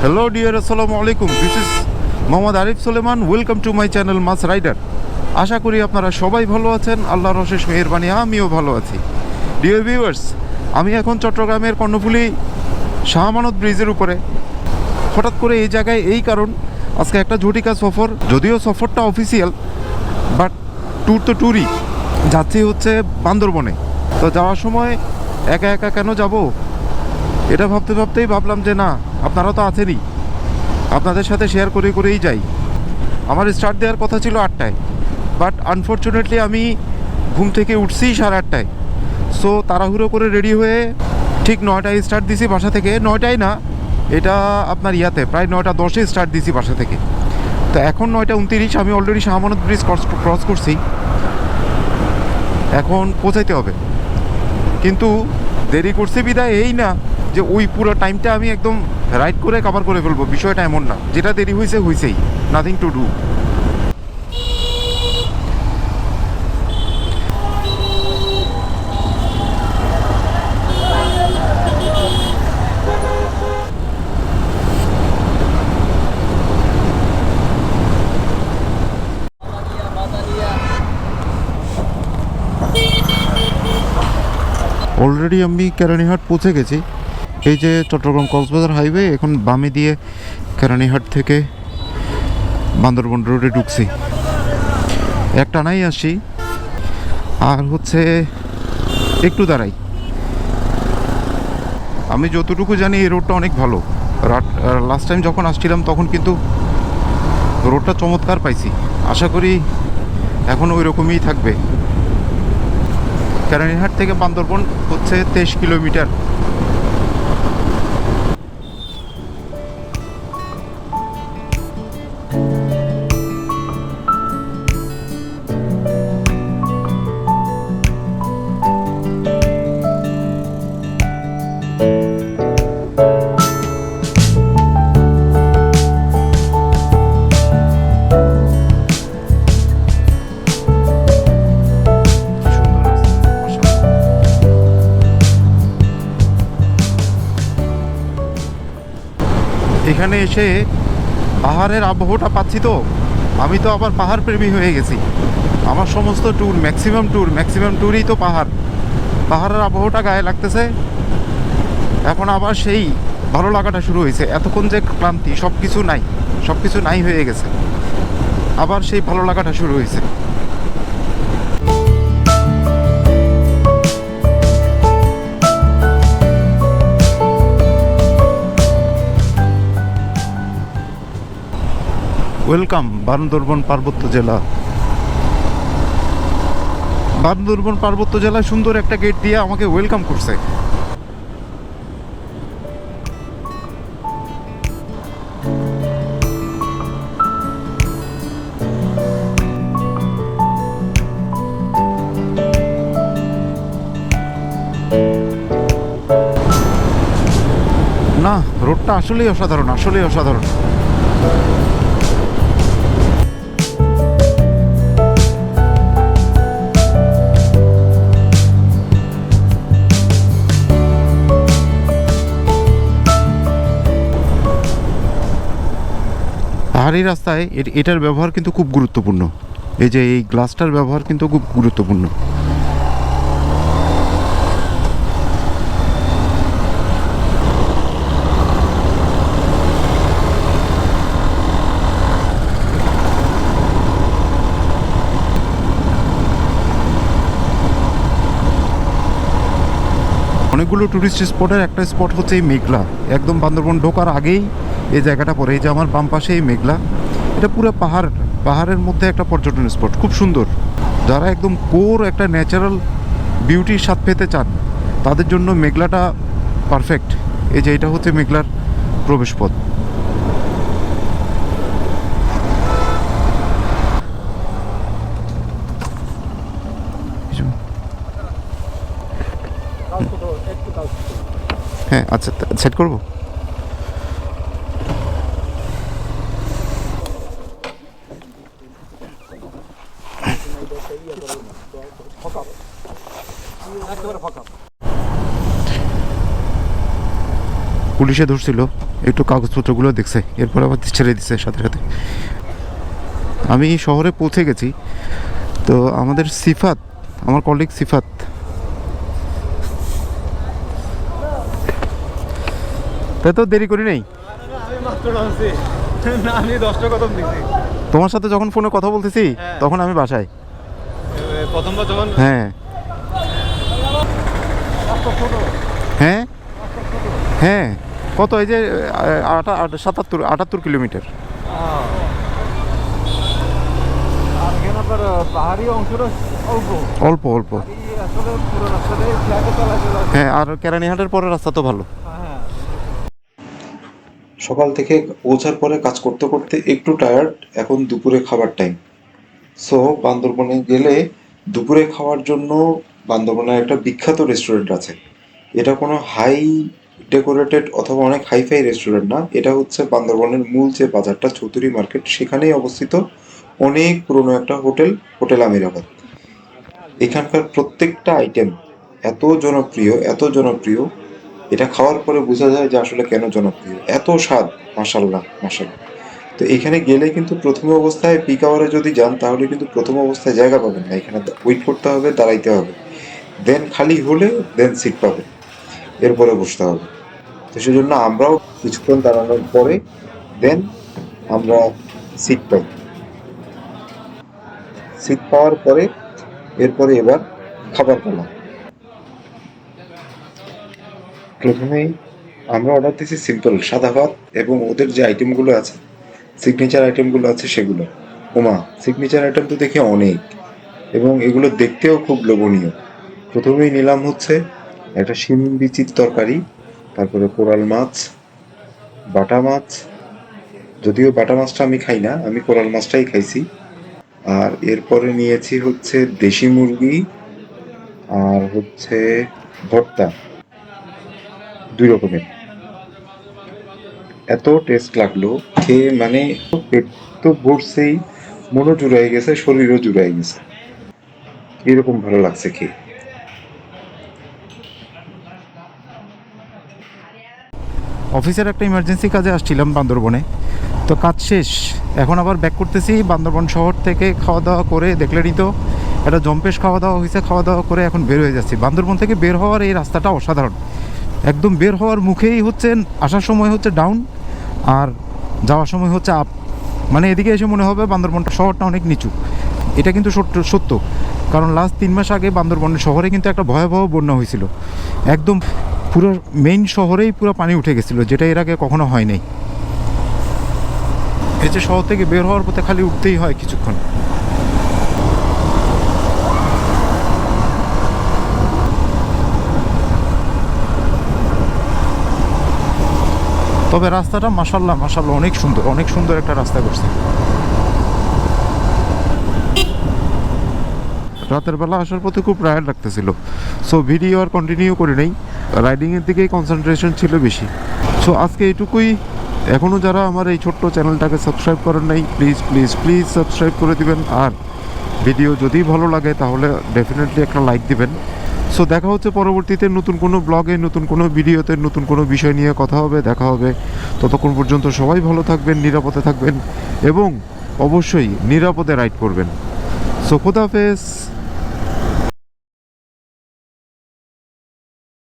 Hello dear, assalamu alaikum. This is Mohammad Arif Suleiman. Welcome to my channel masrider. আশা করি আপনারা সবাই ভালো আছেন, আল্লাহর অশেষ মেহেরবানি আমিও ভালো আছি। ডিয়ার ভিউয়ার্স, আমি এখন চট্টগ্রামের কর্ণফুলী শাহ আমানত ব্রিজের উপরে। হঠাৎ করে এই জায়গায় এই কারণ, আজকে একটা ঝটিকা সফর, যদিও সফরটা অফিসিয়াল বাট ট্যুর তো ট্যুরই। যাচ্ছি হচ্ছে বান্দরবনে। তো যাওয়ার সময় একা একা কেন যাব, এটা ভাবতে ভাবতেই ভাবলাম যে না, আপনারা তো আছেনই, আপনাদের সাথে শেয়ার করেই যাই। আমার স্টার্ট দেওয়ার কথা ছিল 8টায়, বাট আনফর্চুনেটলি আমি ঘুম থেকে উঠছি 8:30টায়। সো তাড়াহুড়ো করে রেডি হয়ে ঠিক 9টায় স্টার্ট দিছি বাসা থেকে। 9টায় না, এটা আপনার প্রায় 9:10 স্টার্ট দিছি বাসা থেকে। তো এখন 9:29, আমি already Shah Amanat bridge cross করছি। এখন পৌঁছাইতে হবে, কিন্তু দেরি করছে বিদায় এই না যে ওই পুরো টাইমটা আমি একদম রাইড করে কভার করে ফেলবো, বিষয়টা এমন না। যেটা দেরি হয়েছেই, নাথিং টু ডু। অলরেডি আমি কেরানীহাট পৌঁছে গেছি। এই যে চট্টগ্রাম কক্সবাজার হাইওয়ে, এখন বামে দিয়ে কেরানীহাট থেকে বান্দরবন রোডে ঢুকছি। একটানাই আসি, আর হচ্ছে একটু দাঁড়াই। আমি যতটুকু জানি এই রোডটা অনেক ভালো। লাস্ট টাইম যখন আসছিলাম তখন কিন্তু রোডটা চমৎকার পাইছি। আশা করি এখন ওই রকমই থাকবে। কেরানীহাট থেকে বান্দরবন হচ্ছে 23 কিলোমিটার। এখানে এসে পাহাড়ের আবহাওয়াটা পাচ্ছি, তো আমি তো আবার পাহাড় প্রেমী হয়ে গেছি। আমার সমস্ত ম্যাক্সিমাম ট্যুরই তো পাহাড়ের আবহাওয়াটা গায়ে লাগতেছে। এখন আবার সেই ভালো লাগাটা শুরু হয়েছে। এতক্ষণ যে ক্লান্তি, সব কিছু নাই হয়ে গেছে, আবার সেই ভালো লাগাটা শুরু হয়েছে। ওয়েলকাম বান্দরবন পার্বত্য জেলা। বান্দরবন পার্বত্য জেলায় সুন্দর একটা গেট দিয়ে আমাকে ওয়েলকাম করছে। না, রোডটা আসলেই অসাধারণ। পাহাড়ি রাস্তায় এটার ব্যবহার কিন্তু খুব গুরুত্বপূর্ণ। এই যে এই গ্লাসটার ব্যবহার কিন্তু খুব গুরুত্বপূর্ণ। অনেকগুলো টুরিস্ট স্পটের একটা স্পট হচ্ছে এই মেঘলা। একদম বান্দরবন ঢোকার আগেই এই জায়গাটা পড়ে। এই যে আমার বাম পাশে এই মেঘলা, এটা পুরো পাহাড়ের মধ্যে একটা পর্যটন স্পট, খুব সুন্দর। যারা একদম কোর একটা ন্যাচারাল বিউটির স্বাদ পেতে চান, তাদের জন্য মেঘলাটা পারফেক্ট। এই যে এটা হচ্ছে মেঘলার প্রবেশপথ। হ্যাঁ, আচ্ছা, সেট করবো। পুলিশে ধরছিল। একটু কাগজপত্রগুলো দেখছে, এরপর আবার ছেড়ে দিচ্ছে সাথে সাথে। আমি শহরে পৌঁছে গেছি। তো আমাদের সিফাত, আমার কলিগ সিফাত, তাই তো দেরি করি নাই। তোমার সাথে যখন ফোনে কথা বলতেছি তখন আমি বাসায় প্রথমবার যখন হ্যাঁ হ্যাঁ হ্যাঁ কত এই যে 78 কিলোমিটার। আর এখানে আপনার পাহাড়ি অংশটা অল্প অল্প অল্প আসলে পুরো রাস্তাটাই ফ্ল্যাটে চলাচল। হ্যাঁ, আর কেরানীহাটের পরে রাস্তা তো ভালো। হ্যাঁ, সকাল থেকে পৌঁছার পরে কাজ করতে করতে একটু টায়ার্ড, এখন দুপুরে খাবার টাইম। সো বান্দরবনে গেলে দুপুরে খাওয়ার জন্য বান্দরবনের একটা বিখ্যাত রেস্টুরেন্ট আছে। এটা কোনো হাই ডেকোরেটেড অথবা অনেক হাইফাই রেস্টুরেন্ট না, এটা হচ্ছে বান্দরবনের মূল যে বাজারটা চৌধুরী মার্কেট সেখানেই অবস্থিত অনেক পুরনো একটা হোটেল, হোটেল আমিরাবাদ। এখানকার প্রত্যেকটা আইটেম এত জনপ্রিয়, এটা খাওয়ার পরে বোঝা যায় যে আসলে কেন জনপ্রিয়, এত স্বাদ, মাশাল্লাহ মাশাল্লাহ। তো এখানে গেলে কিন্তু প্রথম অবস্থায় পিক আওয়ারে যদি যান তাহলে কিন্তু প্রথম অবস্থায় জায়গা পাবেন না, এখানে ওয়েট করতে হবে, দাঁড়াইতে হবে, দেন খালি হলে দেন সিট পাবেন, এরপরে বসতে হবে। তো সেজন্য আমরাও কিছুক্ষণ দাঁড়ানোর পরে দেন আমরা সিট পাই। সিট পাওয়ার পরে এরপরে এবার খাবার পালা। প্রথমেই আমরা অর্ডার দিয়েছি সিম্পল সাদা ভাত এবং ওদের যে আইটেমগুলো আছে, সিগনেচার আইটেমগুলো আছে সেগুলো। ওমা, সিগনেচার আইটেম তো দেখে অনেক, এবং এগুলো দেখতেও খুব লোভনীয়। প্রথমেই নিলাম হচ্ছে একটা শিম বিচির তরকারি, তারপরে কোরাল মাছ, বাটা মাছ, যদিও বাটা মাছটা আমি খাই না, আমি কোরাল মাছটাই খাইছি। আর এরপরে নিয়েছি হচ্ছে দেশি মুরগি, আর হচ্ছে ভর্তা, 2 রকমের। এত টেস্ট লাগলো খেয়ে, মানে পেট তো ভরছেই, মনও জুড়াই গেছে, শরীরও জুড়াই গেছে, এরকম ভালো লাগছে খেয়ে। অফিসের একটা ইমার্জেন্সি কাজে আসছিলাম বান্দরবনে, তো কাজ শেষ, এখন আবার ব্যাক করতেছি বান্দরবন শহর থেকে। খাওয়া দাওয়া করে দেখলেনই তো, একটা জম্পেশ খাওয়া দাওয়া হয়েছে, খাওয়া দাওয়া করে এখন বের হয়ে যাচ্ছি। বান্দরবন থেকে বের হওয়ার এই রাস্তাটা অসাধারণ, একদম বের হওয়ার মুখেই হচ্ছে, আসার সময় হচ্ছে ডাউন আর যাওয়ার সময় হচ্ছে আপ। মানে এদিকে এসে মনে হবে বান্দরবনটা শহরটা অনেক নিচু। এটা কিন্তু সত্য, কারণ লাস্ট 3 মাস আগে বান্দরবনের শহরে কিন্তু একটা ভয়াবহ বন্যা হয়েছিল, একদম পুরো মেইন শহরেই পুরো পানি উঠে গেছিলো, যেটা এর আগে কখনো হয় নাই। এই যে শহর থেকে বের হওয়ার পথে খালি উঠতেই হয় কিছুক্ষণ। তবে রাস্তাটা মাশাল্লাহ মাশাল্লাহ অনেক সুন্দর একটা রাস্তা করছে। রাতের বেলা আসার পথে খুব টায়ার্ড লাগতেছিল, সো ভিডিও আর কন্টিনিউ করে নেই, রাইডিংয়ের দিকেই কনসেন্ট্রেশন ছিল বেশি। সো আজকে এইটুকুই। এখনও যারা আমার এই ছোট্ট চ্যানেলটাকে সাবস্ক্রাইব করেন নাই, প্লিজ সাবস্ক্রাইব করে দিবেন। আর ভিডিও যদি ভালো লাগে তাহলে ডেফিনেটলি একটা লাইক দিবেন। সো দেখা হচ্ছে পরবর্তীতে নতুন কোনো ব্লগে, নতুন কোনো ভিডিওতে, নতুন কোনো বিষয় নিয়ে কথা হবে, দেখা হবে। ততক্ষণ পর্যন্ত সবাই ভালো থাকবেন, নিরাপদে থাকবেন এবং অবশ্যই নিরাপদে রাইড করবেন। সো খোদা হাফেজ।